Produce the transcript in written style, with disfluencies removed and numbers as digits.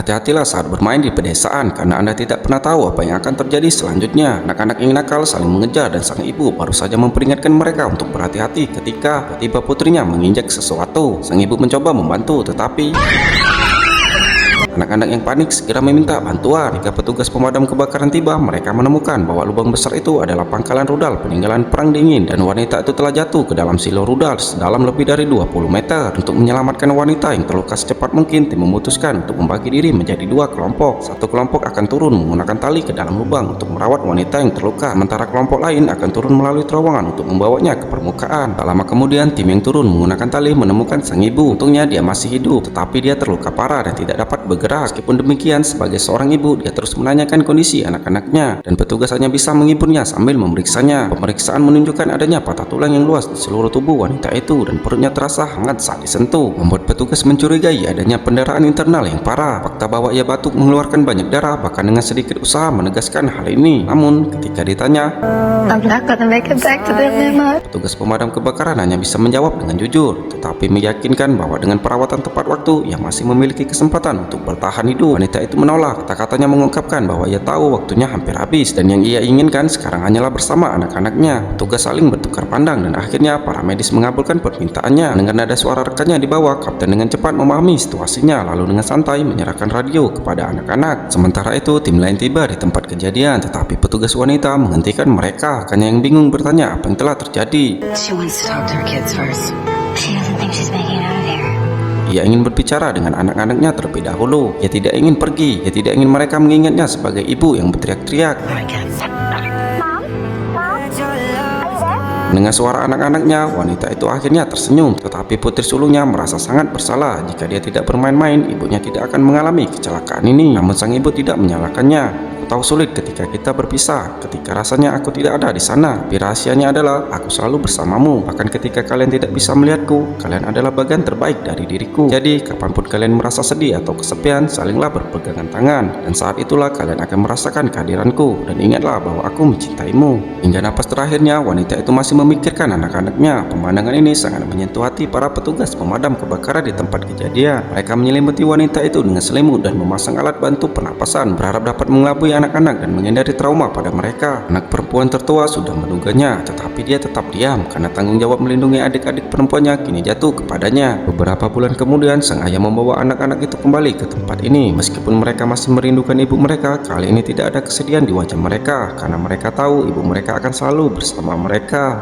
Berhati-hatilah saat bermain di pedesaan karena Anda tidak pernah tahu apa yang akan terjadi selanjutnya. Anak-anak yang nakal saling mengejar dan sang ibu baru saja memperingatkan mereka untuk berhati-hati ketika tiba putrinya menginjak sesuatu. Sang ibu mencoba membantu tetapi anak-anak yang panik segera meminta bantuan. Ketika petugas pemadam kebakaran tiba, mereka menemukan bahwa lubang besar itu adalah pangkalan rudal peninggalan Perang Dingin dan wanita itu telah jatuh ke dalam silo rudal sedalam lebih dari 20 meter. Untuk menyelamatkan wanita yang terluka secepat mungkin, tim memutuskan untuk membagi diri menjadi dua kelompok. Satu kelompok akan turun menggunakan tali ke dalam lubang untuk merawat wanita yang terluka, sementara kelompok lain akan turun melalui terowongan untuk membawanya ke permukaan. Tak lama kemudian, tim yang turun menggunakan tali menemukan sang ibu. Untungnya dia masih hidup, tetapi dia terluka parah dan tidak dapat bergerak. Meskipun demikian, sebagai seorang ibu, dia terus menanyakan kondisi anak-anaknya dan petugas hanya bisa menghiburnya sambil memeriksanya. Pemeriksaan menunjukkan adanya patah tulang yang luas di seluruh tubuh wanita itu dan perutnya terasa hangat saat disentuh, membuat petugas mencurigai adanya pendarahan internal yang parah. Fakta bahwa ia batuk mengeluarkan banyak darah bahkan dengan sedikit usaha menegaskan hal ini. Namun ketika ditanya, petugas pemadam kebakaran hanya bisa menjawab dengan jujur, tetapi meyakinkan bahwa dengan perawatan tepat waktu ia masih memiliki kesempatan untuk bertahan hidup. Wanita itu menolak. Kata-katanya mengungkapkan bahwa ia tahu waktunya hampir habis dan yang ia inginkan sekarang hanyalah bersama anak-anaknya. Petugas saling bertukar pandang dan akhirnya para medis mengabulkan permintaannya. Dengan nada suara rekannya di bawah, kapten dengan cepat memahami situasinya lalu dengan santai menyerahkan radio kepada anak-anak. Sementara itu tim lain tiba di tempat kejadian, tetapi petugas wanita menghentikan mereka. Rekannya yang bingung bertanya apa yang telah terjadi. Ia ingin berbicara dengan anak-anaknya terlebih dahulu. Ia tidak ingin pergi. Ia tidak ingin mereka mengingatnya sebagai ibu yang berteriak-teriak. Mendengar suara anak-anaknya, wanita itu akhirnya tersenyum. Tetapi putri sulungnya merasa sangat bersalah. Jika dia tidak bermain-main, ibunya tidak akan mengalami kecelakaan ini. Namun sang ibu tidak menyalahkannya. Tahu sulit ketika kita berpisah, ketika rasanya aku tidak ada di sana. Tapi rahasianya adalah aku selalu bersamamu. Bahkan ketika kalian tidak bisa melihatku, kalian adalah bagian terbaik dari diriku. Jadi kapanpun kalian merasa sedih atau kesepian, salinglah berpegangan tangan. Dan saat itulah kalian akan merasakan kehadiranku. Dan ingatlah bahwa aku mencintaimu. Hingga napas terakhirnya, wanita itu masih memikirkan anak-anaknya. Pemandangan ini sangat menyentuh hati para petugas pemadam kebakaran di tempat kejadian. Mereka menyelimuti wanita itu dengan selimut dan memasang alat bantu pernapasan, berharap dapat mengelabui anak-anak dan menghindari trauma pada mereka. Anak perempuan tertua sudah menduganya, tetapi dia tetap diam karena tanggung jawab melindungi adik-adik perempuannya kini jatuh kepadanya. Beberapa bulan kemudian, sang ayah membawa anak-anak itu kembali ke tempat ini. Meskipun mereka masih merindukan ibu mereka, kali ini tidak ada kesedihan di wajah mereka karena mereka tahu ibu mereka akan selalu bersama mereka.